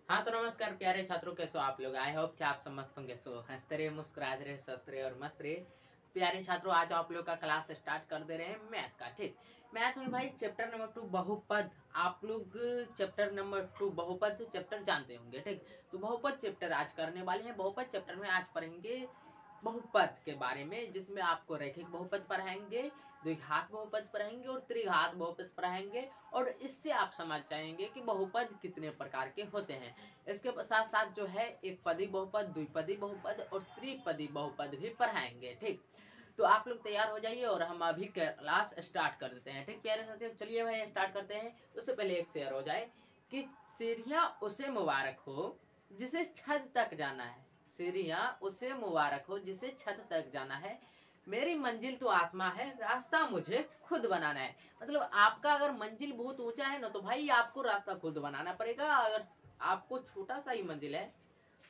हाँ तो नमस्कार प्यारे छात्रों, कैसे हो आप लोग। आई होप कि आप सब मस्त होंगे। सो हंसते रहे, मुस्कुराते रहे, स्वस्थ रहे और मस्त रहे। प्यारे छात्रों, आज आप लोग का क्लास स्टार्ट कर दे रहे हैं मैथ का। ठीक, मैथ में भाई चैप्टर नंबर 2 बहुपद। आप लोग चैप्टर नंबर 2 बहुपद चैप्टर जानते होंगे। ठीक, तो बहुपद चैप्टर आज करने वाले हैं। बहुपद चैप्टर में आज पढ़ेंगे बहुपद के बारे में, जिसमें आपको रैखिक बहुपद पढ़ाएंगे, द्विघात बहुपद पढ़ाएंगे और त्रिघात बहुपद पढ़ाएंगे। और इससे आप समझ जाएंगे कि बहुपद कितने प्रकार के होते हैं। इसके साथ साथ जो है एक पदी बहुपद, द्विपदी बहुपद और त्रिपदी बहुपद भी पढ़ाएंगे। ठीक, तो आप लोग तैयार हो जाइए और हम अभी क्लास स्टार्ट कर देते हैं। ठीक प्यारे साथियों, चलिए भाई स्टार्ट करते हैं। उससे पहले एक शेयर हो जाए कि सीढ़ियां उसे मुबारक हो जिसे छत तक जाना है। सीढ़ियां उसे मुबारक हो जिसे छत तक जाना है। मेरी मंजिल तो आसमां है, रास्ता मुझे खुद बनाना है। मतलब आपका अगर मंजिल बहुत ऊंचा है ना, तो भाई आपको रास्ता खुद बनाना पड़ेगा। अगर आपको छोटा सा ही मंजिल है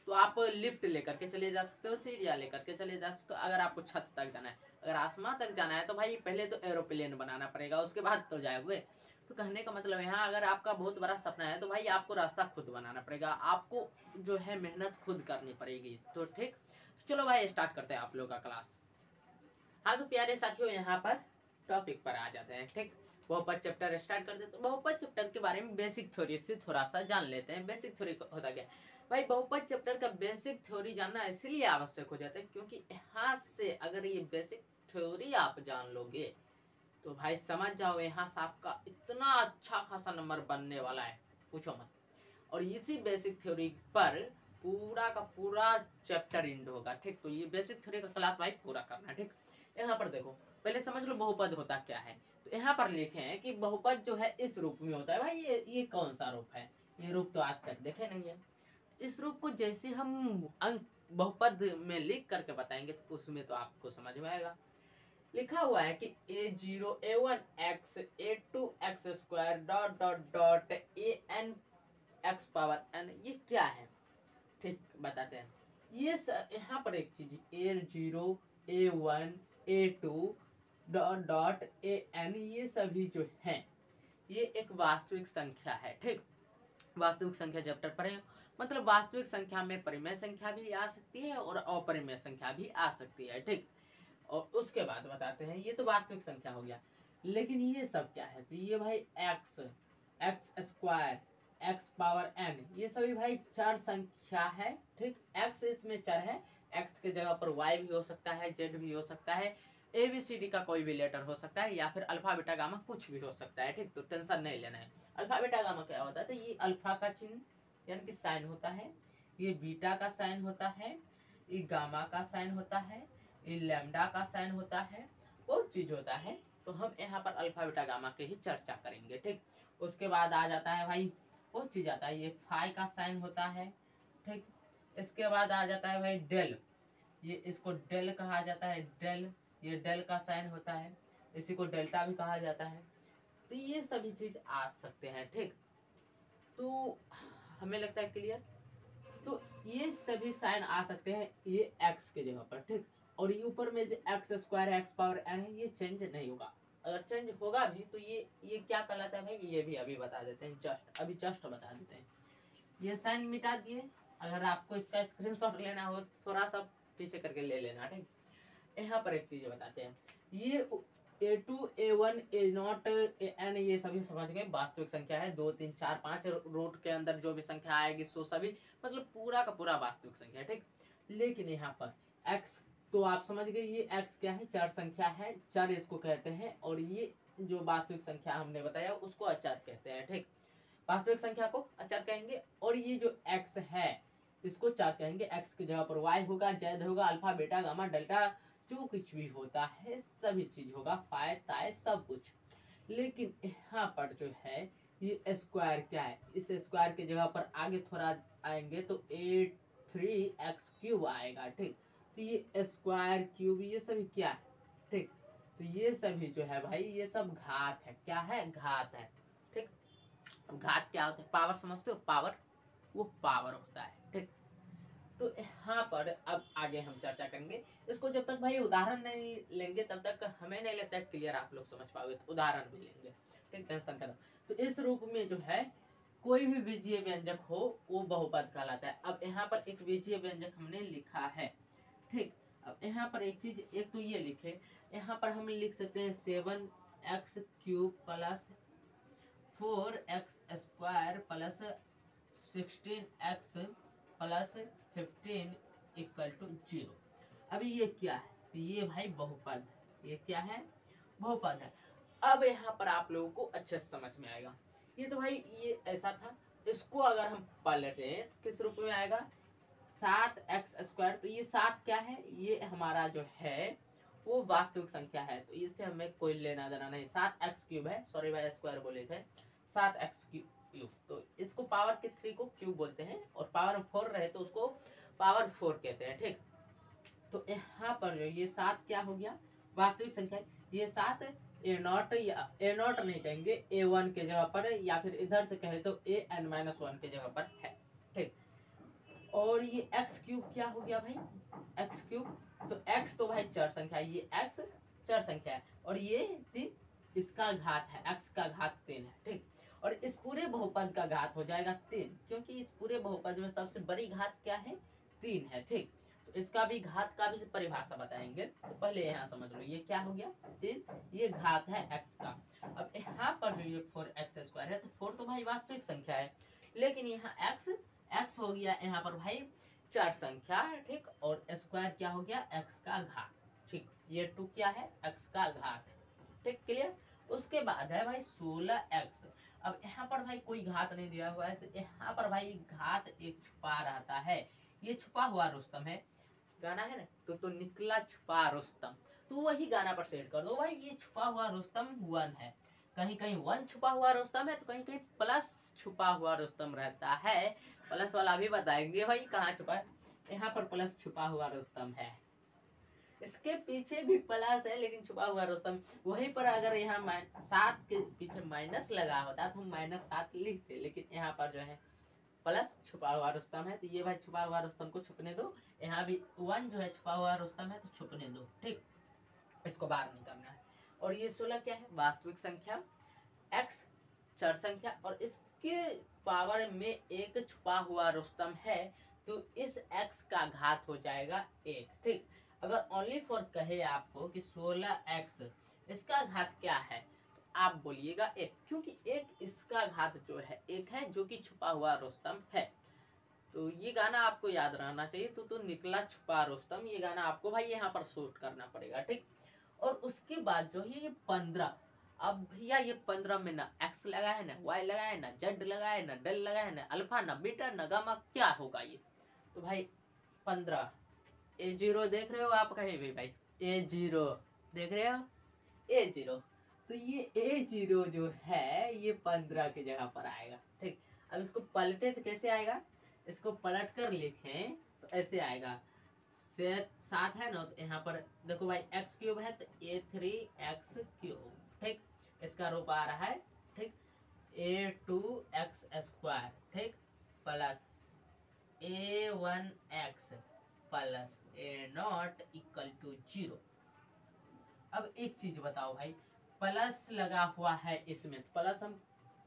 तो आप लिफ्ट लेकर के चले जा सकते हो, सीढ़ियाँ लेकर के चले जा सकते हो। अगर आपको छत तक जाना है, अगर आसमां तक जाना है, तो भाई पहले तो एरोप्लेन बनाना पड़ेगा, उसके बाद तो जाओगे। तो कहने का मतलब यहाँ अगर आपका बहुत बड़ा सपना है तो भाई आपको रास्ता खुद बनाना पड़ेगा, आपको जो है मेहनत खुद करनी पड़ेगी। तो ठीक, चलो भाई स्टार्ट करते हैं आप लोग का क्लास। हाँ तो प्यारे साथियों, यहाँ पर टॉपिक पर आ जाते हैं। ठीक, बहुपद चैप्टर स्टार्ट करते हैं। तो बहुपद चैप्टर के बारे में बेसिक थ्योरी से थोड़ा सा जान लेते हैं। बेसिक थ्योरी होता क्या भाई? बहुपद चैप्टर का बेसिक थ्योरी जानना इसलिए आवश्यक हो जाता है क्योंकि यहाँ से अगर ये बेसिक थ्योरी आप जान लोगे तो भाई समझ जाओ, यहाँ से आपका इतना अच्छा खासा नंबर बनने वाला है, पूछो मत। और इसी बेसिक थ्योरी पर पूरा का पूरा चैप्टर एंड होगा। ठीक, तो ये बेसिक थ्योरी का क्लास भाई पूरा करना है। ठीक, यहाँ पर देखो, पहले समझ लो बहुपद होता क्या है। तो यहाँ पर लिखे हैं कि बहुपद जो है इस रूप में होता है। भाई ये कौन सा रूप है? ये रूप तो आज तक देखे नहीं है। इस रूप को जैसे हम अंक बहुपद में लिख करके बताएंगे तो उसमें तो आपको समझ में आएगा। लिखा हुआ है कि a0 a1x a2x² dot dot dot an x power n, ये क्या है? ठीक, बताते हैं। ये यहाँ पर एक चीज, a0 a1 a2 dot dot an, ये सभी जो हैं ये एक वास्तविक संख्या है। ठीक, वास्तविक संख्या चैप्टर पढ़े, मतलब वास्तविक संख्या में परिमेय संख्या भी आ सकती है और अपरिमेय संख्या भी आ सकती है। ठीक, और उसके बाद बताते हैं, ये तो वास्तविक संख्या हो गया, लेकिन ये सब क्या है? तो ये भाई x² x पावर n, ये सभी भाई चर संख्या है। ठीक, x इसमें चर है, x के जगह पर y भी हो सकता है, z भी हो सकता है, ABCD का कोई भी लेटर हो सकता है, या फिर अल्फा बीटा गामा कुछ भी हो सकता है। ठीक, तो टेंशन नहीं लेना है। अल्फा बीटा गामा क्या होता है? तो ये अल्फा का चिन्ह यानी कि साइन होता है, ये बीटा का साइन होता है, ये गामा का साइन होता है, ये लैम्डा का साइन होता है, बहुत चीज होता है। तो हम यहाँ पर अल्फा बीटा गामा के ही चर्चा करेंगे। ठीक, उसके बाद आ जाता है भाई बहुत चीज आता है, ये फाई का साइन होता है। ठीक, इसके बाद आ जाता है भाई डेल, ये इसको डेल कहा जाता है, डेल, ये डेल का साइन होता है, इसी को डेल्टा भी कहा जाता है। तो ये सभी चीज आ सकते हैं। ठीक, तो हमें लगता है क्लियर। तो ये सभी साइन आ सकते हैं ये x के जगह पर। ठीक, और ये ऊपर में जो x² x पावर n है, ये चेंज नहीं होगा। अगर चेंज होगा भी तो ये क्या कहलाता है भाई? ये भी अभी बता देते हैं, जस्ट बता देते हैं। ये साइन मिटा दिए। अगर आपको इसका स्क्रीनशॉट लेना हो तो थोड़ा सा पीछे करके ले लेना। ठीक, यहाँ पर एक चीज बताते हैं, ये a2 a1 a0 an, ये सभी समझ गए वास्तविक संख्या है। 2 3 4 5 रूट के अंदर जो भी संख्या आएगी सो सभी मतलब पूरा का पूरा वास्तविक संख्या है। ठीक, लेकिन यहाँ पर x, तो आप समझ गए ये x क्या है? चर संख्या है, चर इसको कहते हैं। और ये जो वास्तविक संख्या हमने बताया उसको अचर कहते हैं। ठीक, वास्तविक संख्या को अचर कहेंगे। और ये जो x है इसको चर कहेंगे। x की जगह पर y होगा, z होगा, अल्फा बीटा गामा डेल्टा जो कुछ भी होता है सभी चीज होगा, फाय ताय सब कुछ। लेकिन यहाँ पर जो है ये स्क्वायर क्या है? इस स्क्वायर के जगह पर आगे थोड़ा आएंगे तो 3x³ आएगा। ठीक, तो ये स्क्वायर क्यूब ये सभी क्या है? ठीक, तो ये सभी जो है भाई ये सब घात है। क्या है? घात है। ठीक, घात क्या होता है? पावर समझते हो? पावर, वो पावर होता है। ठीक, तो यहाँ पर अब आगे हम चर्चा करेंगे इसको। जब तक भाई उदाहरण नहीं लेंगे तब तक हमें नहीं लगता है क्लियर आप लोग समझ पाओगे। तो उदाहरण भी लेंगे। ठीक, टेंशन खत्म। तो इस रूप में जो है कोई भी बीजीय व्यंजक हो वो बहुपद कहलाता है। अब यहाँ पर एक बीजीय व्यंजक हमने लिखा है, ठीक। अब यहाँ पर एक चीज, एक तो ये लिखे, यहाँ पर हम लिख सकते हैं 7x³ plus 4x square plus 16x plus 15 equal to 0। अभी ये क्या है? तो ये भाई बहुपद है। ये क्या है? बहुपद है। अब यहाँ पर आप लोगों को अच्छे से समझ में आएगा। ये तो भाई ये ऐसा था, इसको अगर हम पलटे तो किस रूप में आएगा? 7x²। तो ये 7 क्या है? ये हमारा जो है वो वास्तविक संख्या है, तो इससे हमें कोई लेना देना नहीं। 7x³ है, सॉरी भाई स्क्वायर बोले थे, 7x³। तो इसको पावर के 3 को क्यूब बोलते हैं, और पावर 4 रहे तो उसको पावर 4 कहते हैं, ठीक। तो यहाँ पर जो ये 7 क्या हो गया? वास्तविक संख्या। ये 7 A0 या A0 नहीं कहेंगे, A1 के जगह पर है, या फिर इधर से कहे तो AN-1 के जगह पर है, ठीक। और ये x³ क्या हो गया भाई? x³। तो x तो भाई चर संख्या है, ये x चर संख्या है, और ये 3 इसका घात है, x का घात 3 है, ठीक। और इस पूरे बहुपद का घात हो जाएगा 3, क्योंकि इस पूरे बहुपद में सबसे बड़ी घात क्या है? 3 है, ठीक। तो इसका भी घात का भी परिभाषा बताएंगे, तो पहले यहाँ समझ लो ये क्या हो गया? 3, ये घात है x का। अब यहाँ पर जो ये 4x² है, तो 4 तो भाई वास्तविक संख्या है, लेकिन यहाँ x हो गया यहाँ पर भाई चर संख्या, ठीक। और स्क्वायर क्या हो गया? x का घात, ठीक। ये 2 क्या है? x का घात है, ठीक। क्लियर? उसके बाद है भाई 16x। अब यहाँ पर भाई कोई घात नहीं दिया हुआ है, तो यहाँ पर भाई घात एक छुपा रहता है। ये छुपा हुआ रुस्तम है, गाना है ना, तो निकला छुपा रुस्तम, तो वही गाना पर सेट कर दो भाई। ये छुपा हुआ रुस्तम 1 है, कहीं कहीं 1 छुपा हुआ रुस्तम है, तो कहीं कहीं प्लस छुपा हुआ रुस्तम रहता है। प्लस वाला भी बताएंगे भाई कहाँ छुपा है। यहाँ पर प्लस छुपा हुआ रुस्तम है, इसके पीछे भी प्लस है, लेकिन छुपा हुआ रुस्तम वहीं पर। अगर यहाँ 7 के पीछे माइनस लगा होता तो हम -7 लिखते, लेकिन यहाँ पर जो है प्लस छुपा हुआ रुस्तम है, तो ये भाई छुपा हुआ रुस्तम को छुपने दो। यहाँ भी 1 जो है छुपा हुआ रुस्तम है, तो छुपने दो, ठीक। इसको बाहर नहीं करना है। और ये 16 क्या है? वास्तविक संख्या, x चर संख्या, और इसके पावर में एक छुपा हुआ रुस्तम है, तो इस x का घात हो जाएगा 1, ठीक। अगर ओनली फॉर कहे आपको कि 16x इसका घात क्या है, तो आप बोलिएगा 1, क्योंकि 1 इसका घात जो है 1 है, जो कि छुपा हुआ रुस्तम है। तो ये गाना आपको याद रहना चाहिए। तो निकला छुपा रुस्तम, ये गाना आपको भाई यहाँ पर शूट करना पड़ेगा, ठीक। और उसके बाद जो है ये 15। अब भैया ये 15 में ना x लगा है, ना y लगा है, ना z लगा है, ना डेल लगा है, ना अल्फा, ना बीटा, ना गामा, क्या होगा ये? तो भाई 15 A0 देख रहे हो आप कहीं भी भाई? A0 देख रहे हो? A0। तो ये A0 जो है ये 15 की जगह पर आएगा, ठीक। अब इसको पलटे तो कैसे आएगा? इसको पलट कर लिखें तो ऐसे आएगा। 7 है ना, तो यहाँ पर देखो भाई x³ है, तो A3x³, ठीक। इसका रूप आ रहा है, ठीक। A2x², ठीक, plus A1x plus A0 equal to 0। अब एक चीज बताओ भाई, प्लस लगा हुआ है इसमें, तो प्लस हम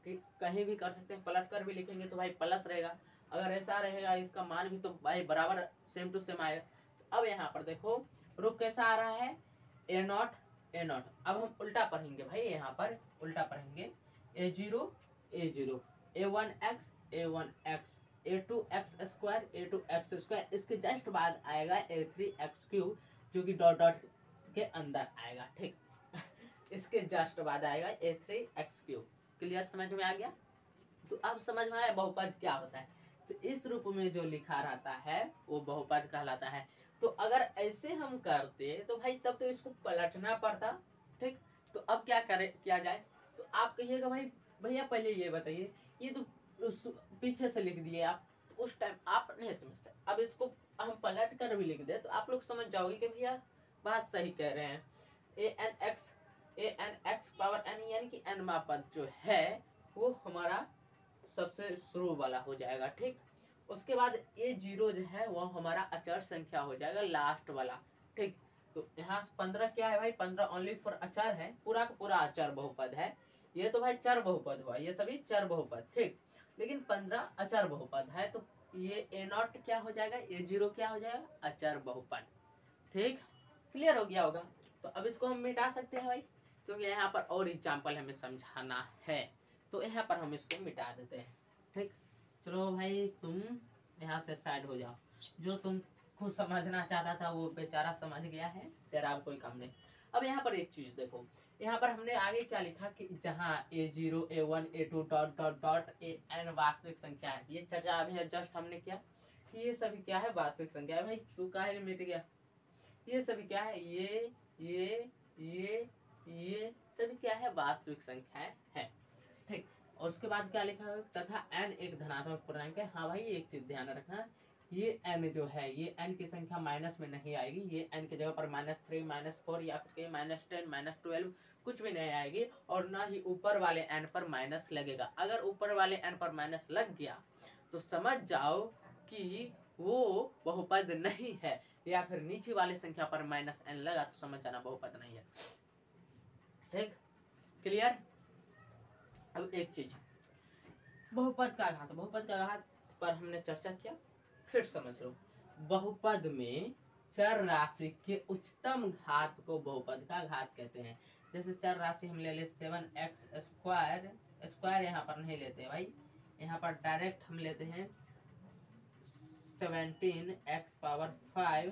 कहीं भी कर सकते हैं, पलट कर भी लिखेंगे तो भाई प्लस रहेगा। अगर ऐसा रहेगा इसका मान भी, तो भाई बराबर सेम टू सेम आएगा। तो अब यहाँ पर देखो रूप कैसा आ रहा है? A0। अब हम उल्टा पढ़ेंगे भाई, यहाँ पर उल्टा पढ़ेंगे। A0 A1x A2x², इसके जस्ट बाद आएगा A3x³, जो कि डॉट डॉट के अंदर आएगा, ठीक। इसके जस्ट बाद आएगा A3x³। क्लियर? समझ में आ गया? तो अब समझ में आया बहुपद क्या होता है। तो इस रूप में जो लिखा रहता है वो बहुपद कहलाता है। तो अगर ऐसे हम करते तो भाई तब तो इसको पलटना पड़ता, ठीक। तो अब क्या जाए? तो आप कहिएगा भाई भैया पहले ये बताइए, ये तो पीछे से लिख दिए आप, तो उस टाइम आप नहीं समझते। अब इसको हम पलट कर भी लिख दे तो आप लोग समझ जाओगे कि भैया बात सही कह रहे हैं। an x पावर n, यानी कि nवा पद जो है वो हमारा सबसे शुरू वाला हो जाएगा, ठीक। उसके बाद A0 जो है वो हमारा अचर संख्या हो जाएगा, लास्ट वाला, ठीक। तो यहाँ 15 क्या है भाई? 15 ओनली फॉर अचर है, पूरा का पूरा अचर बहुपद है। ये तो भाई चर बहुपद हुआ, ये सभी चर बहुपद, ठीक। लेकिन 15 अचर बहुपद है, तो ये A0 क्या हो जाएगा, A0 क्या हो जाएगा, अचर बहुपद। ठीक, क्लियर हो गया होगा। तो अब इसको हम मिटा सकते हैं भाई, क्योंकि यहाँ पर और एग्जाम्पल हमें समझाना है, तो यहाँ पर हम इसको मिटा देते हैं। ठीक, चलो भाई तुम यहाँ से साइड हो जाओ, जो तुम खुद समझना चाहता था वो बेचारा समझ गया है, तेरा अब कोई काम नहीं। अब यहाँ पर एक चीज देखो, यहाँ पर हमने आगे क्या लिखा कि जहाँ A0 A1 A2 dot dot dot AN वास्तविक संख्या है, ये चर्चा अभी जस्ट हमने किया कि ये सभी क्या है, वास्तविक संख्या है। भाई तू काहे मिट गया, ये सभी क्या है, ये सभी क्या है, वास्तविक संख्याएं है। ठीक, और उसके बाद क्या लिखा है, तथा n एक धनात्मक पूर्णांक है। हाँ भाई एक चीज ध्यान रखना, ये n जो है, ये n की संख्या माइनस में नहीं आएगी, ये n की जगह पर -3 -4 या फिर -10 -12 कुछ भी नहीं आएगी, और ना ही ऊपर वाले n पर माइनस लगेगा। अगर ऊपर वाले n पर माइनस लग गया तो समझ जाओ कि वो बहुपद नहीं है, या फिर नीचे वाली संख्या पर -n लगा तो समझ जाना बहुपद नहीं है। ठीक, क्लियर। अब एक चीज, बहुपद का घात, बहुपद का घात पर हमने चर्चा किया, फिर समझ लो। बहुपद में चर राशि के उच्चतम घात को बहुपद का घात कहते हैं। जैसे चर राशि हम ले ले 7x स्क्वायर, स्क्वायर यहाँ पर नहीं लेते भाई, यहाँ पर डायरेक्ट हम लेते हैं 17x power 5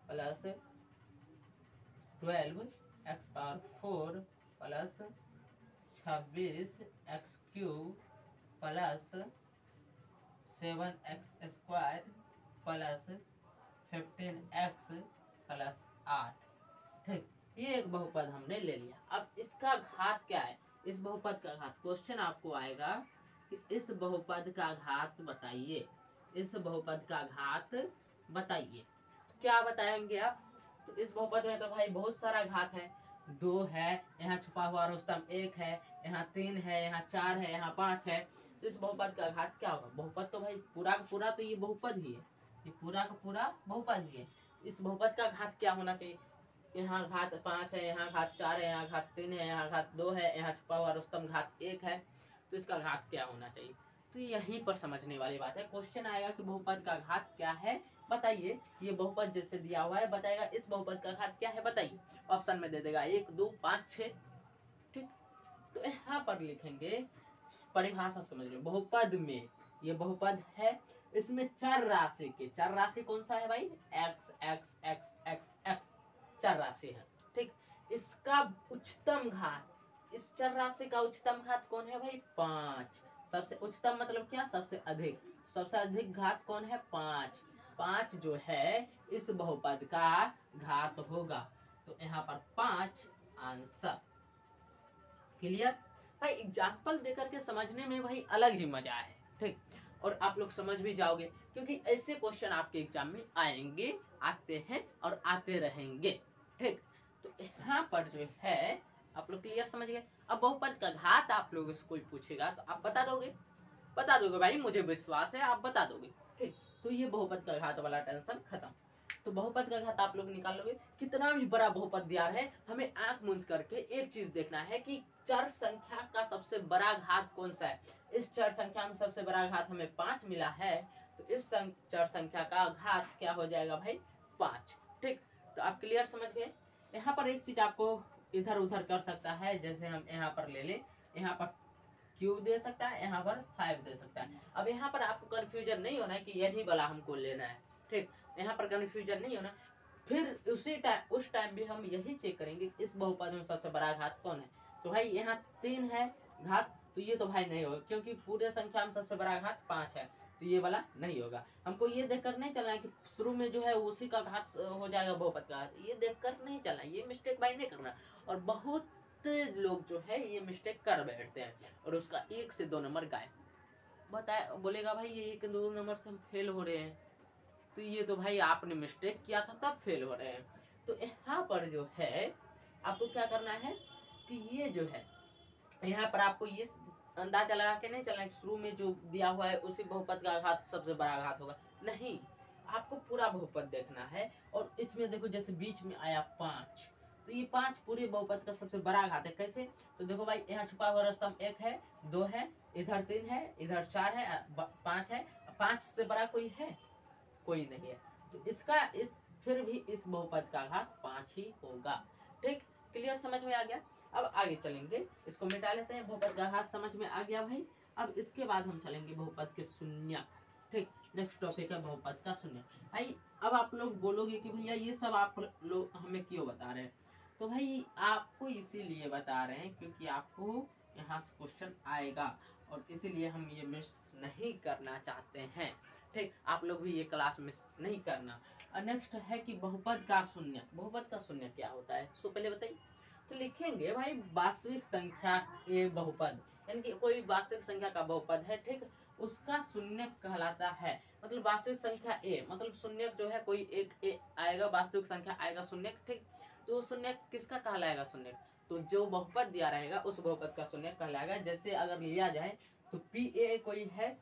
plus 12x power 4 plus 26x cube plus 7x square plus 15x plus 8। ठीक, ये एक बहुपद हमने ले लिया। अब इसका घात क्या है, इस बहुपद का घात, क्वेश्चन आपको आएगा कि इस बहुपद का घात बताइए, इस बहुपद का घात बताइए। क्या बताएंगे आप, तो इस बहुपद में तो भाई बहुत सारा घात है, 2 है, यहाँ छुपा हुआ रुस्तम 1 है, यहाँ 3 है, यहाँ 4 है, यहाँ 5 है, तो इस बहुपद का घात क्या होगा। बहुपद तो भाई पूरा का पूरा तो ये बहुपद ही है, ये पूरा का पूरा बहुपद ही है। इस बहुपद का घात क्या होना चाहिए, यहाँ घात 5 है, यहाँ घात 4 है, यहाँ घात 3 है, यहाँ घात 2 है, यहाँ छुपा हुआ रुस्तम घात 1 है, तो इसका घात क्या होना चाहिए। तो यहीं पर समझने वाली बात है। क्वेश्चन आएगा कि बहुपद का घात क्या है बताइए, ये बहुपद जैसे दिया हुआ है, बताएगा इस बहुपद का घात क्या है बताइए, ऑप्शन में दे देगा 1 2 5 6। ठीक, तो यहाँ पर लिखेंगे, परिभाषा समझ लो, बहुपद में ये बहुपद है, इसमें चर राशि के, चर राशि कौन सा है भाई, x x x x x चर राशि है। ठीक, इसका उच्चतम घात, इस चर राशि का उच्चतम घात कौन है भाई, 5। सबसे उच्चतम मतलब क्या, सबसे अधिक, सबसे अधिक घात कौन है, 5। 5 जो है इस बहुपद का घात होगा, तो यहाँ पर 5 आंसर। क्लियर भाई, एग्जाम्पल देकर के समझने में भाई अलग ही मजा है। ठीक, और आप लोग समझ भी जाओगे, क्योंकि ऐसे क्वेश्चन आपके एग्जाम में आएंगे, आते हैं और आते रहेंगे। ठीक, तो यहाँ पर जो है आप लोग क्लियर समझ गए। अब बहुपद का घात आप लोगों से कोई पूछेगा तो आप बता दोगे, बता दोगे भाई, मुझे विश्वास है आप बता दोगे। ठीक, तो ये बहुपद का घात वाला टेंशन खत्म। तो बहुपद का घात आप लोग निकाल लोगे, कितना भी बड़ा बहुपद दिया है, हमें आंख मूंद करके एक चीज देखना है कि चर संख्या का सबसे बड़ा घात कौन सा है। इस चर संख्या में सबसे बड़ा घात हमें 5 मिला है, तो इस चर संख्या का घात क्या हो जाएगा भाई, 5। ठीक, तो आप क्लियर समझ गए। यहाँ पर एक चीज आपको इधर उधर कर सकता है, जैसे हम यहाँ पर ले ले, यहाँ पर क्यूब दे सकता है, यहाँ पर 5 दे सकता है। अब यहाँ पर आपको कंफ्यूजन नहीं होना है कि यही वाला हमको लेना है। ठीक, यहाँ पर कंफ्यूजन नहीं होना। फिर उसी टाइम, उस टाइम भी हम यही चेक करेंगे इस बहुपद में सबसे बड़ा घात कौन है। तो भाई यहाँ 3 है घात, तो ये तो भाई नहीं होगा, क्योंकि पूरे संख्या में सबसे बड़ा घात 5 है, तो ये वाला नहीं होगा। हमको ये देखकर नहीं चलना है कि शुरू में जो है उसी का घात हो जाएगा बहुपद का घात, ये देखकर नहीं चलना, ये मिस्टेक भाई नहीं करना। और बहुत लोग जो है ये मिस्टेक कर बैठते हैं और उसका 1 से 2 नंबर गायब। बताया, बोलेगा भाई ये 1 2 नंबर से हम फेल हो रहे हैं, तो ये तो भाई आपने मिस्टेक किया था तब फेल हो रहे हैं। तो यहाँ पर जो है आपको क्या करना है कि ये जो है यहाँ पर आपको ये अंदाजा लगा के नहीं चलना है शुरू में जो दिया हुआ है उसी बहुपद का घात सबसे बड़ा घात होगा, नहीं, आपको पूरा बहुपद देखना है। और इसमें देखो जैसे बीच में आया 5, तो ये 5 पूरे बहुपद का सबसे बड़ा घात है। कैसे? तो देखो भाई, यहाँ छुपा हुआ स्तंभ 1 है, 2 है, इधर 3 है, इधर 4 है, 5 है। 5 से बड़ा कोई है? कोई नहीं है। तो इसका फिर भी इस बहुपद का घात 5 ही होगा। ठीक, क्लियर, समझ में आ गया। अब आगे चलेंगे, इसको मिटा लेते हैं। बहुपद का घात समझ में आ गया भाई। अब इसके बाद हम चलेंगे बहुपद के शून्यक। ठीक, नेक्स्ट टॉपिक है बहुपद का शून्यक। भाई अब आप लोग बोलोगे कि भैया ये सब आप लोग हमें क्यों बता रहे हैं? तो भाई आपको इसीलिए बता रहे हैं क्योंकि आपको यहाँ से क्वेश्चन आएगा और इसीलिए हम ये मिस नहीं करना चाहते हैं। ठीक, आप लोग भी ये क्लास मिस नहीं करना। और नेक्स्ट है कि बहुपद का शून्यक। बहुपद का शून्यक क्या होता है, सो पहले बताइए। तो लिखेंगे भाई, वास्तविक संख्या ए बहुपद, यानी कि कोई वास्तविक संख्या का बहुपद है, ठीक, उसका शून्यक कहलाता है। मतलब वास्तविक संख्या ए, मतलब शून्यक जो है कोई एक ए आएगा, वास्तविक संख्या आएगा शून्यक। ठीक, तो शून्यक किसका कहलाएगा शून्यक? तो जो बहुपद दिया रहेगा उस बहुपद का शून्यक कहलाएगा। जैसे अगर लिया जाए तो पी ए कोई है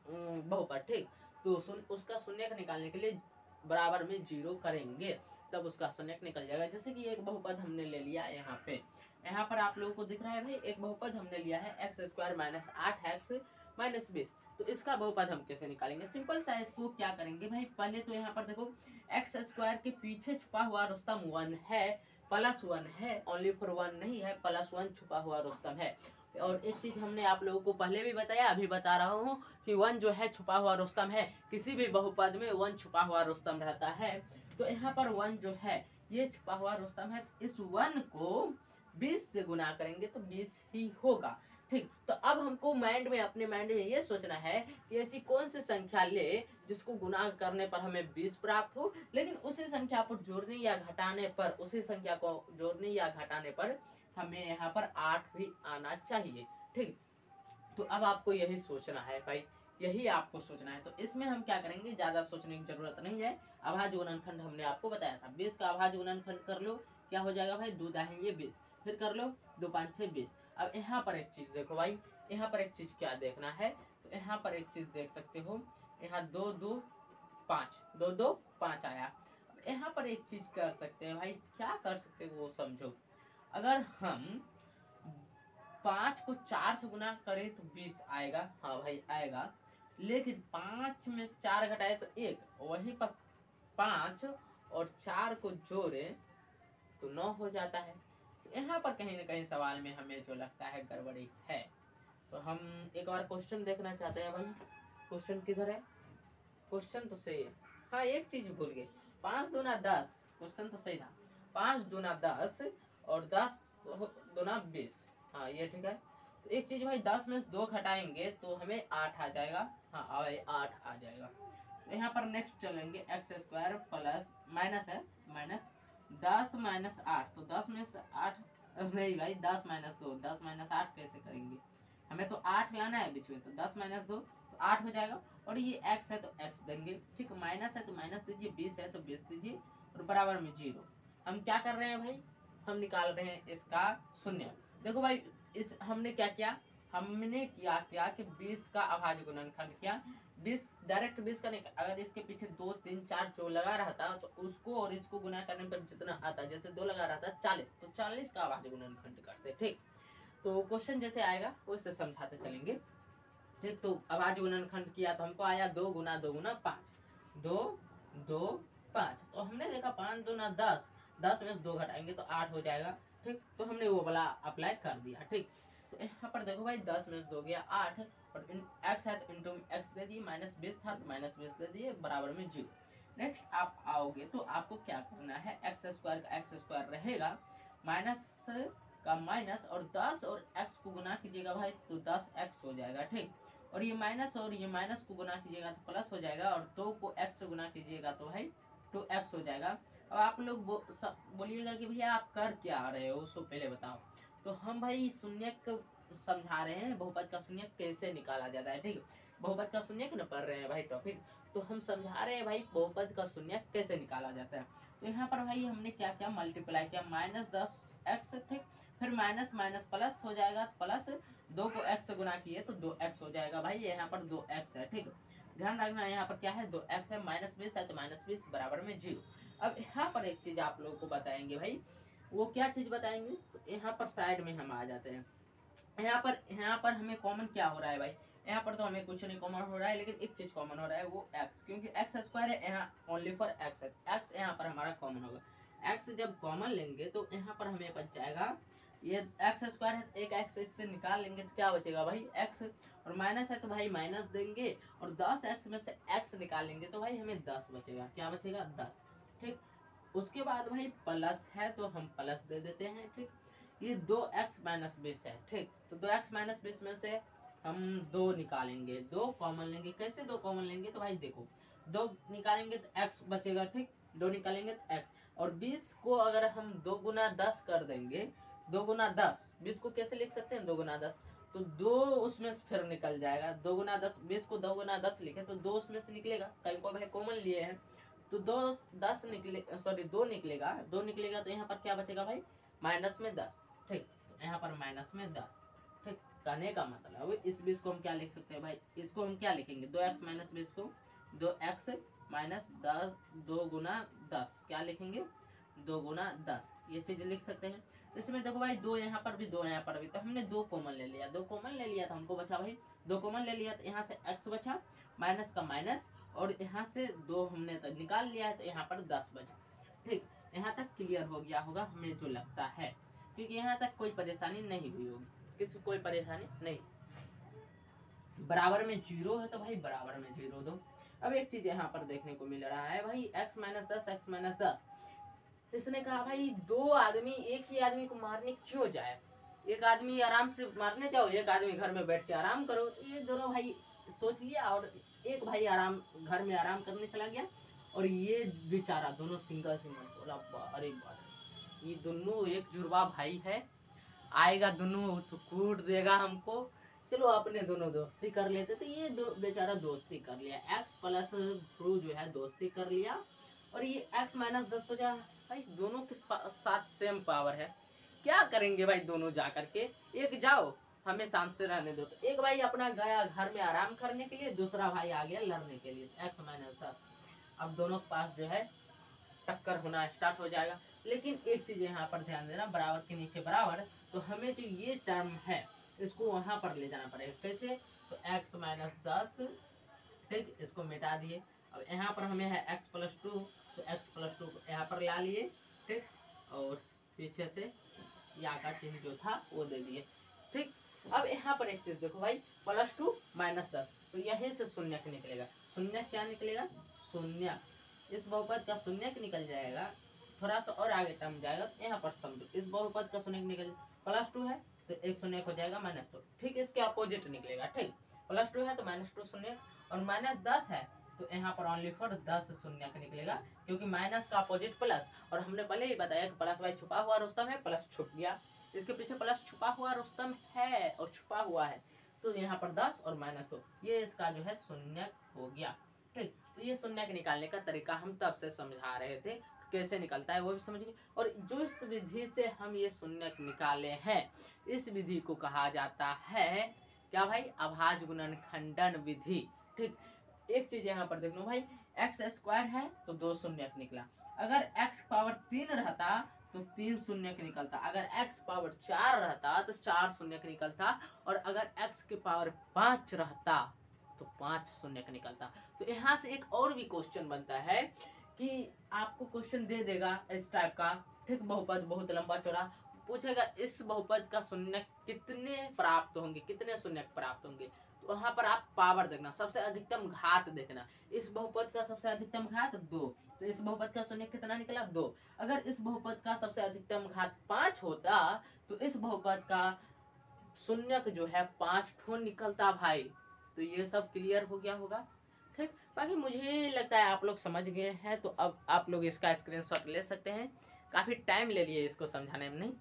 बहुपद, ठीक, तो उसका शून्यक निकालने के लिए बराबर में 0 करेंगे, तब उसका शून्यक निकल जाएगा। जैसे कि एक बहुपद हमने ले लिया यहाँ पे, यहाँ पर आप लोगों को दिख रहा है भाई, एक बहुपद हमने लिया है x² - 8x - 20। तो इसका बहुपद हम कैसे निकालेंगे? सिंपल सा, इसको क्या करेंगे भाई, पहले तो यहाँ पर देखो x² के पीछे छुपा हुआ रुस्तम 1 है, +1 है, ओनली फॉर 1 नहीं है, +1 छुपा हुआ रुस्तम है। और एक चीज हमने आप लोगों को पहले भी बताया, अभी बता रहा हूँ कि 1 जो है छुपा हुआ रुस्तम है। किसी भी बहुपद में 1 छुपा हुआ रुस्तम रहता है। तो यहाँ पर 1 जो है ये छुपा हुआ रुस्तम है। इस 1 को 20 से गुना करेंगे तो 20 ही होगा। ठीक, तो अब हमको अपने माइंड में ये सोचना है कि ऐसी कौन सी संख्या ले जिसको गुना करने पर हमें 20 प्राप्त हो, लेकिन उसी संख्या पर जोड़ने या घटाने पर, उसी संख्या को जोड़ने या घटाने पर हमें यहाँ पर 8 भी आना चाहिए। ठीक, तो अब आपको यही सोचना है भाई, यही आपको सोचना है। तो इसमें हम क्या करेंगे, ज्यादा सोचने की जरूरत नहीं है। अभाज्य गुणनखंड हमने आपको बताया था, 20 का अभाज्य गुणनखंड कर लो, क्या हो जाएगा भाई, 2 दाहिने 20, फिर कर लो 2 5 6 20। अब यहाँ पर एक चीज देखो भाई, यहाँ पर एक चीज क्या देखना है, तो यहाँ पर एक चीज देख सकते हो, यहाँ 2 2 5, 2 2 5 आया। अब यहाँ पर एक चीज कर सकते हैं भाई, क्या कर सकते हो वो समझो। अगर हम 5 को 4 से गुना करें तो 20 आएगा, हाँ भाई आएगा, लेकिन 5 में से 4 घटाए तो 1, वहीं पर 5 और 4 को जोड़े तो 9 हो जाता है। तो यहाँ पर कहीं ना कहीं सवाल में हमें जो लगता है गड़बड़ी है। तो हम एक और क्वेश्चन देखना चाहते हैं भाई, क्वेश्चन किधर है? क्वेश्चन तो सही है, हाँ एक चीज भूल गए, 5 दूना 10, क्वेश्चन तो सही था, 5 दूना 10 और 10 दूना 20, हाँ ये ठीक है। तो एक चीज भाई, 10 में से 2 घटाएंगे तो हमें 8 आ जाएगा, हाँ 8 आ जाएगा। तो यहाँ पर नेक्स्ट चलेंगे, x² प्लस माइनस है, माइनस 10 - 8, तो 10 में से 8 नहीं भाई, 10 - 2, 10 - 8 कैसे करेंगे, हमें तो 8 लाना है बीच में, तो 10 - 2 तो 8 हो जाएगा। और ये x है तो x देंगे, ठीक, माइनस है तो माइनस दीजिए, 20 है तो 20 दीजिए, और बराबर में 0। हम क्या कर रहे हैं भाई, हम निकाल रहे हैं इसका शून्य। देखो भाई, इस हमने क्या किया, हमने क्या कि 20 का अभाज्य गुणनखंड किया, 20 डायरेक्ट 20 का नहीं, अगर इसके पीछे 2 3 4 जो लगा रहता तो उसको और इसको गुना करने पर जितना आता, जैसे 2 लगा रहता 40, तो 40 का अभाज्य गुणनखंड करते। ठीक, तो क्वेश्चन जैसे आएगा उससे समझाते चलेंगे। ठीक, तो अभाज्य गुणनखंड किया तो हमको आया 2 गुना 2 गुना 5, 2 2 5। तो हमने देखा 5 दूना 10, 10 में से 2 घटाएंगे तो 8 हो जाएगा। ठीक, तो हमने वो वाला अप्लाई कर दिया। ठीक, तो यहाँ पर देखो भाई, 10 में से 2 गया 8, और x है तो इंटू x दे दिए, -20 था तो -20 दे दिए, बराबर में 0। नेक्स्ट आप आओगे तो आपको क्या करना है, x² का x² रहेगा, माइनस का माइनस, और 10 और x को गुना कीजिएगा भाई तो 10x हो जाएगा। ठीक, और ये माइनस और ये माइनस को गुना कीजिएगा तो प्लस हो जाएगा, और 2 को x से गुना कीजिएगा तो भाई 2x हो जाएगा। अब आप लोग बोलिएगा कि भैया आप कर क्या रहे हो, उसको पहले बताओ। तो हम भाई शून्यक समझा रहे हैं, बहुपद का शून्यक कैसे निकाला जाता है। ठीक, बहुपद का शून्यक न पढ़ रहे हैं भाई टॉपिक, तो हम समझा रहे हैं भाई बहुपद का शून्यक कैसे निकाला जाता है। तो यहाँ पर भाई हमने क्या क्या मल्टीप्लाई किया, -10x, ठीक, फिर माइनस माइनस प्लस हो जाएगा, प्लस 2 को x से गुना किए तो 2x हो जाएगा भाई, यहाँ पर 2x है। ठीक, ध्यान रखना यहाँ पर क्या है, 2x है, -20 है तो -20 बराबर में 0। अब यहाँ पर एक चीज आप लोगों को बताएंगे भाई, वो क्या चीज बताएंगे। तो यहाँ पर साइड में हम आ जाते हैं। यहाँ पर हमें कॉमन क्या हो रहा है भाई, यहाँ पर तो हमें कुछ नहीं कॉमन हो रहा है, लेकिन एक चीज कॉमन हो रहा है वो x, क्योंकि x स्क्वायर है यहाँ ओनली फॉर x है। x यहाँ पर हमारा कॉमन होगा। x जब कॉमन लेंगे तो यहाँ पर हमें बच जाएगा ये एक्स स्क्वायर है, एक एक्स इससे निकाल लेंगे तो क्या बचेगा भाई एक्स, और माइनस है तो भाई माइनस देंगे, और 10x में से x निकाल लेंगे तो भाई हमें 10 बचेगा। क्या बचेगा 10। ठीक, उसके बाद भाई प्लस है तो हम प्लस दे देते हैं। ठीक, ये 2x माइनस 20 है। ठीक, तो 2x माइनस 20 में से हम 2 निकालेंगे, 2 कॉमन लेंगे। कैसे 2 कॉमन लेंगे, तो भाई देखो 2 निकालेंगे तो x बचेगा। ठीक, 2 निकालेंगे तो x, और 20 को अगर हम 2 गुना 10 कर देंगे, 2 गुना 10, 20 को कैसे लिख सकते हैं 2 गुना 10, तो 2 उसमें से फिर निकल जाएगा। 2 गुना 10, 20 को 2 गुना 10 लिखे तो 2 उसमें से निकलेगा, कहीं को भाई कॉमन लिए हैं तो 2 निकलेगा। 2 निकलेगा तो यहाँ पर क्या बचेगा भाई माइनस में 10। ठीक, तो यहाँ पर माइनस में 10। ठीक, कहने का मतलब इस 20 को हम क्या लिख सकते हैं भाई, इसको हम क्या लिखेंगे 2x माइनस 20 को 2x माइनस 10, 2 गुना 10 क्या लिखेंगे 2 गुना 10, ये चीज लिख सकते हैं। तो इसमें देखो भाई 2 यहाँ पर भी 2 यहाँ पर भी, तो हमने 2 कॉमन ले लिया, 2 कॉमन ले लिया तो हमको बचा भाई 2 कॉमन ले लिया तो यहाँ से x बचा, माइनस का माइनस, और यहाँ से 2 हमने तो निकाल लिया है तो यहाँ पर 10 बचा। ठीक, यहाँ तक क्लियर हो गया होगा हमें जो लगता है, क्योंकि यहाँ तक कोई परेशानी नहीं हुई होगी, किसी कोई परेशानी नहीं। बराबर में 0 है तो भाई बराबर में 0 दो। अब एक चीज यहाँ पर देखने को मिल रहा है भाई x माइनस 10, x माइनस 10, इसने कहा भाई 2 आदमी एक ही आदमी को मारने क्यों जाए, एक आदमी आराम से मारने जाओ, एक आदमी घर में बैठ के आराम करो। ये दोनों भाई सोच लिया, और एक भाई आराम घर में आराम करने चला गया, और ये बेचारा दोनों सिंगल बोला अरे बात, ये दोनों एक जुड़वा भाई है, आएगा दोनों तो कूट देगा हमको, चलो अपने दोनों दोस्ती कर लेते। तो ये बेचारा दोस्ती कर लिया, x प्लस टू जो है दोस्ती कर लिया, और ये x माइनस 10 हो जाए। भाई दोनों के साथ सेम पावर है, क्या करेंगे भाई दोनों जा करके, एक जाओ हमें शांत से रहने दो, तो एक भाई अपना गया घर में आराम करने के लिए, दूसरा भाई आ गया लड़ने के लिए, x माइनस 10। अब दोनों के पास जो है टक्कर होना स्टार्ट हो जाएगा। लेकिन एक चीज यहाँ पर ध्यान देना, बराबर के नीचे बराबर, तो हमें जो ये टर्म है इसको वहां पर ले जाना पड़ेगा। कैसे, तो x माइनस 10, ठीक, इसको मिटा दिए। अब यहाँ पर हमें है x प्लस 2, तो x प्लस 2 यहाँ पर ला लिए। ठीक, और पीछे से या का चिन्ह जो था वो दे दिए। ठीक, अब यहाँ पर एक चीज देखो भाई, प्लस 2 माइनस 10, तो यहीं से शून्य निकलेगा। शून्य क्या निकलेगा, शून्य, इस बहुपद का शून्य निकल जाएगा। थोड़ा सा और आगे टर्म जाएगा तो यहाँ पर समझो, इस बहुपद का शून्य निकल, प्लस 2 है तो एक शून्य हो जाएगा माइनस 2। ठीक, इसके अपोजिट निकलेगा। ठीक, प्लस 2 है तो माइनस 2 शून्य, और माइनस 10 है तो यहाँ पर ओनली फॉर 10 शून्य निकलेगा, क्योंकि माइनस का अपोजिट प्लस, और हमने पहले ही बताया कि प्लस भाई छुपा हुआ रुस्तम है, प्लस छुप गया, इसके पीछे प्लस छुपा हुआ रुस्तम है और छुपा हुआ है, तो यहाँ पर 10 और माइनस 2, ये इसका जो है शून्य हो गया। ठीक, तो ये शून्य निकालने का तरीका हम तब से समझा रहे थे, कैसे निकलता है वो भी समझिए। और जो इस विधि से हम ये शून्य निकाले हैं, इस विधि को कहा जाता है क्या भाई, अभाज्य गुणनखंडन विधि। ठीक, एक चीज यहाँ पर देख लो भाई, x स्क्वायर है तो 2 शून्य निकला, अगर x पावर 3 रहता तो 3 शून्य निकलता, अगर x पावर 4 रहता तो 4 शून्य निकलता, और अगर x के पावर 5 रहता तो 5 शून्य निकलता। तो यहाँ से एक और भी क्वेश्चन बनता है कि आपको क्वेश्चन दे देगा इस टाइप का, ठीक, बहुपद बहुत लंबा चौड़ा पूछेगा, इस बहुपद का शून्य कितने प्राप्त होंगे, कितने शून्य प्राप्त होंगे। तो वहां पर आप पावर देखना, सबसे अधिकतम घात देखना, इस बहुपद का सबसे अधिकतम घात 2, तो इस बहुपद का शून्य कितना निकला 2। अगर इस बहुपद का सबसे अधिकतम घात 5 होता तो इस बहुपद का शून्य जो है 5 ठो निकलता भाई। तो ये सब क्लियर हो गया होगा। ठीक, बाकी मुझे लगता है आप लोग समझ गए हैं, तो अब आप लोग इसका स्क्रीनशॉट ले सकते हैं। काफ़ी टाइम ले लिए इसको समझाने में, नहीं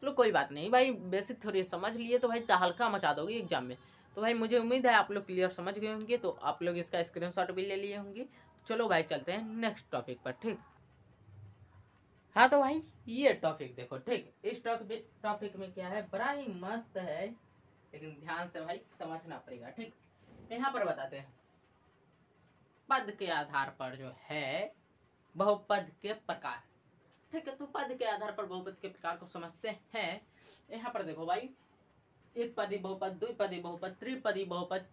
चलो कोई बात नहीं भाई, बेसिक थोड़ी समझ लिए तो भाई तहलका मचा दोगे एग्जाम में। तो भाई मुझे उम्मीद है आप लोग क्लियर समझ गए होंगे, तो आप लोग इसका स्क्रीनशॉट भी ले लिए होंगे। चलो भाई चलते हैं नेक्स्ट टॉपिक पर। ठीक, हाँ तो भाई ये टॉपिक देखो। ठीक, इस टॉपिक में क्या है, बड़ा ही मस्त है, लेकिन ध्यान से भाई समझना पड़ेगा। ठीक, यहाँ पर बताते हैं पद के आधार पर जो है बहुपद के प्रकार। ठीक है। तो पद के आधार पर बहुपद के प्रकार को समझते हैं। यहाँ पर देखो भाई, एक पदी बहुपद, द्विपदी बहुपद, त्रिपदी बहुपद,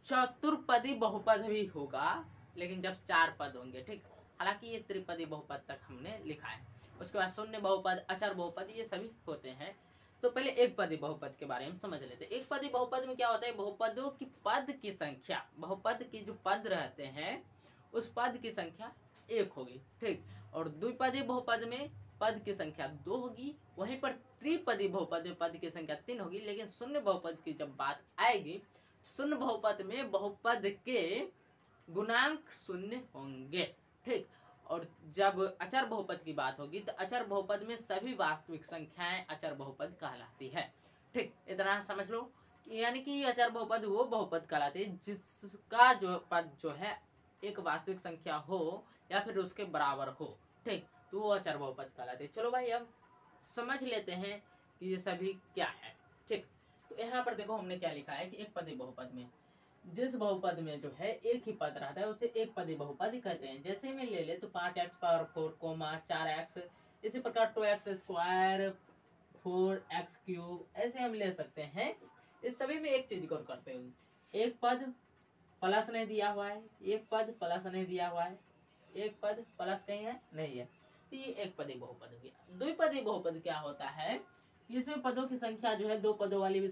चतुर्पदी बहुपद भी होगा, लेकिन जब 4 पद होंगे। ठीक, हालांकि ये त्रिपदी बहुपद तक हमने लिखा है। उसके बाद शून्य बहुपद, अचर बहुपद, ये सभी होते हैं। तो पहले एक पदी बहुपद के बारे में समझ लेते हैं। एक पदी बहुपद में क्या होता है, बहुपदों की पद की संख्या, बहुपद की जो पद रहते हैं उस पद की संख्या 1 होगी। ठीक, और द्विपदी बहुपद में पद की संख्या 2 होगी। वहीं पर त्रिपदी बहुपद में पद की संख्या 3 होगी। लेकिन शून्य बहुपद की जब बात आएगी, शून्य बहुपद में बहुपद के गुणांक शून्य होंगे। ठीक, और जब अचर बहुपद की बात होगी तो अचर बहुपद में सभी वास्तविक संख्याएं अचर बहुपद कहलाती है। ठीक, इतना समझ लो। यानी कि अचर बहुपद वो बहुपद कहलाती है जिसका जो पद जो है एक वास्तविक संख्या हो या फिर उसके बराबर हो। ठीक, तो वो अचर बहुपद कहलाते हैं। चलो भाई अब समझ लेते हैं कि ये सभी क्या है। ठीक, तो यहाँ पर देखो हमने क्या लिखा है कि एक पदी बहुपद में जिस बहुपद में जो है एक ही पद रहता है उसे एक पदी बहुपद कहते हैं। जैसे में ले ले तो 5x पावर 4, 4x, इसी प्रकार 2x स्क्वायर, 4x क्यूब, ऐसे हम ले सकते हैं। इस सभी में एक चीज गौर करते हैं, एक पद प्लस नहीं दिया हुआ है, एक पद प्लस नहीं दिया हुआ है, एक पद प्लस कहीं है नहीं है, तो ये एक पदी बहुपद हो गया। द्विपदी बहुपद क्या होता है, इसमें पदों की संख्या जो है दो पदों वाली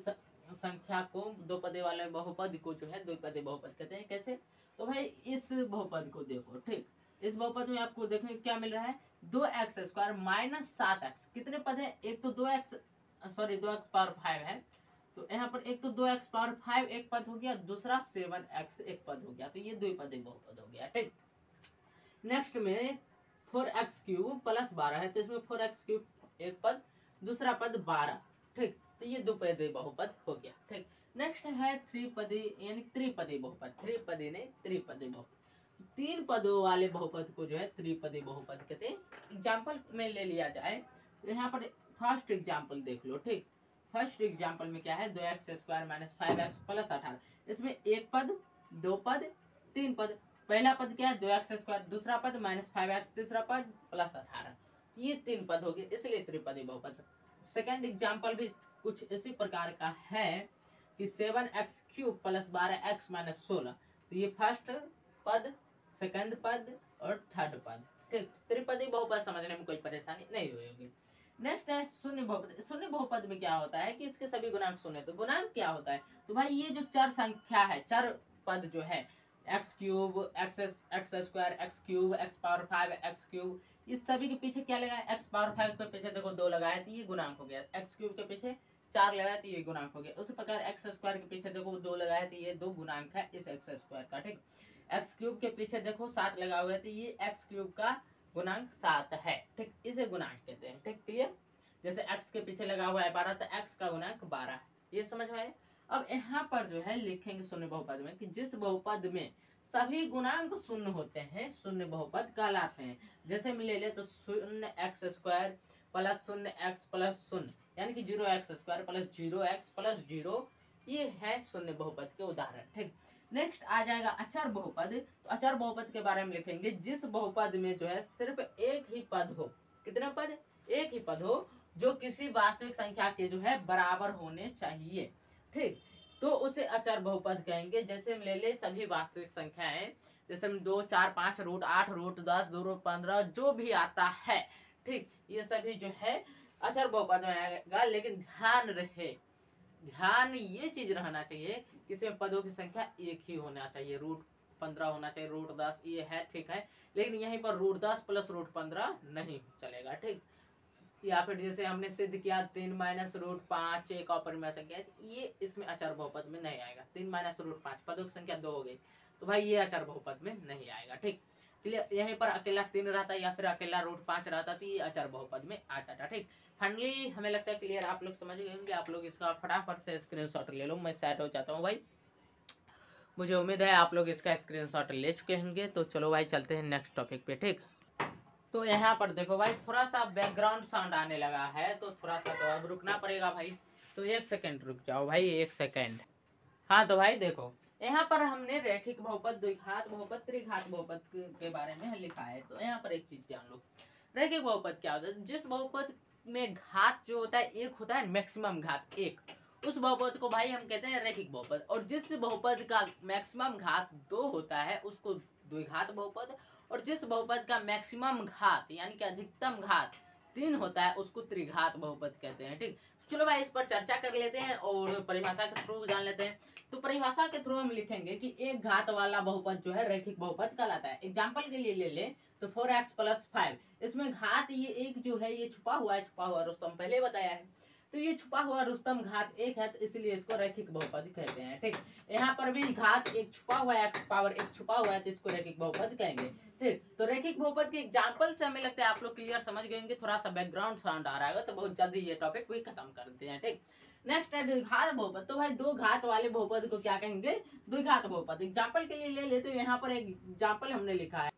संख्या को, दो पदे वाले बहुपद को जो है द्विपदी बहुपद कहते हैं। कैसे, तो भाई इस बहुपद को देखो। ठीक, इस बहुपद में आपको देखने क्या मिल रहा है, 2x स्क्वायर माइनस 7x, कितने पद है, एक तो 2x पावर 5 है, तो यहाँ पर एक तो 2x पावर 5 एक पद हो गया, दूसरा 7x एक पद हो गया, तो ये द्विपदी बहुपद हो गया। ठीक, नेक्स्ट में 4x क्यूब प्लस 12 है, तो इसमें 4x क्यूब एक पद, दूसरा पद 12। ठीक, तो ये द्विपदी बहुपद हो गया। ठीक, नेक्स्ट है त्रिपदी यानी त्रिपदी बहुपद, त्रिपदी नहीं त्रिपदी बहुपद। 3 पदों वाले बहुपद को जो है त्रिपदी बहुपद कहते हैं। एग्जाम्पल में ले लिया जाए तो यहाँ पर फर्स्ट एग्जाम्पल देख लो। ठीक, फर्स्ट एग्जाम्पल में क्या है, 2x square minus 5x plus 18, इसमें एक पद, दो पद, 3 पद। पहला पद क्या है, 2x स्क्वायर, दूसरा पद माइनस 5x, तीसरा पद प्लस 18, ये 3 पद हो गए, इसलिए त्रिपदी बहुपद। सेकंड एग्जाम्पल भी कुछ इसी प्रकार का है कि 7x cube plus 12x minus 16, तो ये फर्स्ट पद, सेकंड पद और थर्ड पद। ठीक, त्रिपदी बहुपद समझने में कोई परेशानी नहीं हुई होगी। नेक्स्ट है शून्य बहुपद। शून्य बहुपद में क्या होता है कि इसके सभी गुणांक शून्य। तो गुणांक क्या होता है, तो भाई ये जो चर संख्या है, चर पद जो है, x cube, x square, x cube, x power 5, x cube, इस सभी के पीछे क्या लगा है, एक्स पावर 5 के पीछे देखो 2 लगाया तो ये गुणांक हो गया, एक्स क्यूब के पीछे 4 लगाया तो ये गुणांक हो गया। उसी प्रकार एक्स स्क्वायर के पीछे देखो 2 लगाया तो ये 2 गुणांक है इस एक्स स्क्वायर का। ठीक, एक्स क्यूब के पीछे देखो 7 लगा हुआ है तो ये एक्स क्यूब का गुणांक 7 है। ठीक, इसे गुणांक कहते हैं। ठीक, क्लियर। जैसे x के पीछे लगा हुआ है 12 तो x का गुणांक 12, ये समझ में आया। अब यहाँ पर जो है लिखेंगे शून्य बहुपद में कि जिस बहुपद में सभी गुणांक शून्य होते हैं शून्य बहुपद कहलाते हैं। जैसे मैं ले ले तो 0x square plus 0x plus 0 यानी कि 0x square plus 0x plus 0, ये है शून्य बहुपद के उदाहरण। ठीक, नेक्स्ट आ जाएगा अचर बहुपद। तो अचर बहुपद के बारे में लिखेंगे जिस बहुपद में जो है सिर्फ एक ही पद हो। कितने पद, एक ही पद हो जो किसी वास्तविक संख्या के जो है बराबर होने चाहिए। ठीक, तो उसे अचर बहुपद कहेंगे। जैसे हम ले ले सभी वास्तविक संख्याएं, जैसे 2, 4, 5, रूट 8, रूट 10, 2 रूट 15 जो भी आता है, ठीक, ये सभी जो है अचर बहुपद में आएगा। लेकिन ध्यान रहे, ध्यान ये चीज रहना चाहिए कि इसमें पदों की संख्या एक ही होना चाहिए, रूट 15 होना चाहिए, रूट 10 ये है। ठीक है, लेकिन यहीं पर रूट 10 प्लस रूट 15 नहीं चलेगा। ठीक, या फिर जैसे हमने सिद्ध किया 3 माइनस रूट 5 एक अपरिमेय संख्या, ये इसमें अचर बहुपद में नहीं आएगा। 3 माइनस रूट 5 पदों की संख्या 2 हो गई, तो भाई ये अचर बहुपद में नहीं आएगा। ठीक, यहीं पर अकेला 3 रहता या फिर अकेला रूट 5 रहता तो ये अचर बहुपद में आ जाता। ठीक, फाइनली हमें लगता है क्लियर, आप लोग समझ गए होंगे। आप लोग इसका फटाफट से स्क्रीनशॉट ले लो, मैं सेट हो जाता हूँ भाई। मुझे उम्मीद है आप लोग इसका स्क्रीनशॉट ले चुके होंगे। तो चलो भाई चलते हैं नेक्स्ट टॉपिक पे। ठीक, तो यहाँ पर देखो भाई थोड़ा सा बैकग्राउंड साउंड आने लगा है, तो थोड़ा सा तो अब रुकना पड़ेगा भाई। तो 1 सेकंड रुक जाओ भाई, 1 सेकंड। हाँ तो भाई देखो यहाँ पर हमने रैखिक बहुपद, द्विघात बहुपद, त्रिघात बहुपद के बारे में लिखा है। तो यहाँ पर एक चीज जान लो, रैखिक बहुपद क्या होता है? जिस बहुपद में घात जो होता है एक होता है, मैक्सिमम घात एक, उस बहुपद को भाई हम कहते हैं रैखिक बहुपद। और जिस बहुपद का मैक्सिमम घात 2 होता है उसको द्विघात बहुपद, और जिस बहुपद का मैक्सिमम घात यानी कि अधिकतम घात 3 होता है उसको त्रिघात बहुपद कहते हैं। ठीक, चलो भाई इस पर चर्चा कर लेते हैं और परिभाषा के थ्रू जान लेते हैं। तो परिभाषा के थ्रू हम लिखेंगे कि एक घात वाला बहुपद जो है रैखिक बहुपद कहलाता है। एग्जाम्पल के लिए ले ले तो 4x + 5, इसमें घात ये एक जो है ये छुपा हुआ है, छुपा हुआ रुस्तम पहले बताया है, तो ये छुपा हुआ रुस्तम घात एक है, तो इसलिए इसको रैखिक बहुपद कहते हैं। ठीक, यहाँ पर भी घात एक छुपा हुआ है, x पावर एक छुपा हुआ है, तो इसको रैखिक बहुपद कहेंगे। ठीक, तो रैखिक बहुपद के एग्जाम्पल से हमें लगता है आप लोग क्लियर समझ गए होंगे। थोड़ा सा बैकग्राउंड साउंड आ रहा है तो बहुत जल्दी ये टॉपिक भी खत्म कर देते हैं। ठीक, नेक्स्ट है द्विघात बहुपद। तो भाई दो घात वाले बहुपद को क्या कहेंगे? द्विघात बहुपद। एग्जाम्पल के लिए ले लेते हैं, यहाँ पर एक एग्जाम्पल हमने लिखा है,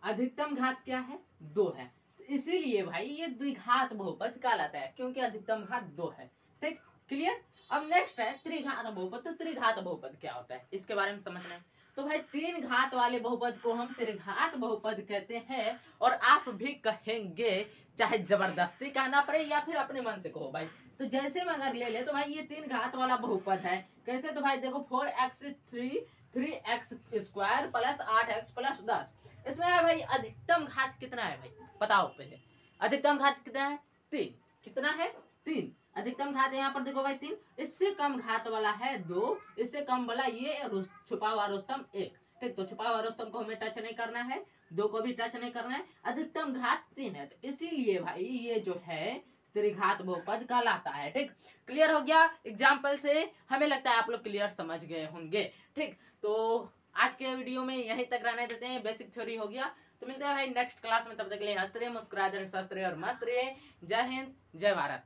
अधिकतम घात क्या है? 2 है, इसीलिए भाई ये द्विघात बहुपद कहलाता है, क्योंकि अधिकतम घात 2 है। ठीक, क्लियर। अब नेक्स्ट है त्रिघात बहुपद। तो त्रिघात बहुपद क्या होता है इसके बारे में समझना है। तो भाई 3 घात वाले बहुपद को हम त्रिघात बहुपद कहते हैं, और आप भी कहेंगे, चाहे जबरदस्ती कहना पड़े या फिर अपने मन से कहो भाई। तो जैसे में अगर ले ले तो भाई ये 3 घात वाला बहुपद है। कैसे? तो भाई देखो 4x 3x² + 8x + 10, इसमें है भाई अधिकतम घात कितना है भाई बताओ पहले। अधिकतम घात कितना है? 3। कितना है? 3। अधिकतम घात यहाँ पर देखो भाई 3, इससे कम घात वाला है 2, इससे कम वाला ये छुपा हुआ रुस्तम 1। ठीक, तो छुपा हुआ रुस्तम को हमें टच नहीं करना है, 2 को भी टच नहीं करना है, अधिकतम घात 3 है, तो इसीलिए भाई ये जो है त्रिघात बहुपद कहलाता है। ठीक, क्लियर हो गया? एग्जाम्पल से हमें लगता है आप लोग क्लियर समझ गए होंगे। ठीक, तो आज के वीडियो में यहीं तक रहने देते हैं, बेसिक थ्योरी हो गया। तो मिलते हैं भाई नेक्स्ट क्लास में, तब तक के लिए हंसते रहिए, मुस्कुराते रहिए, स्वस्थ रहिए और मस्त रहिए। जय हिंद, जय भारत।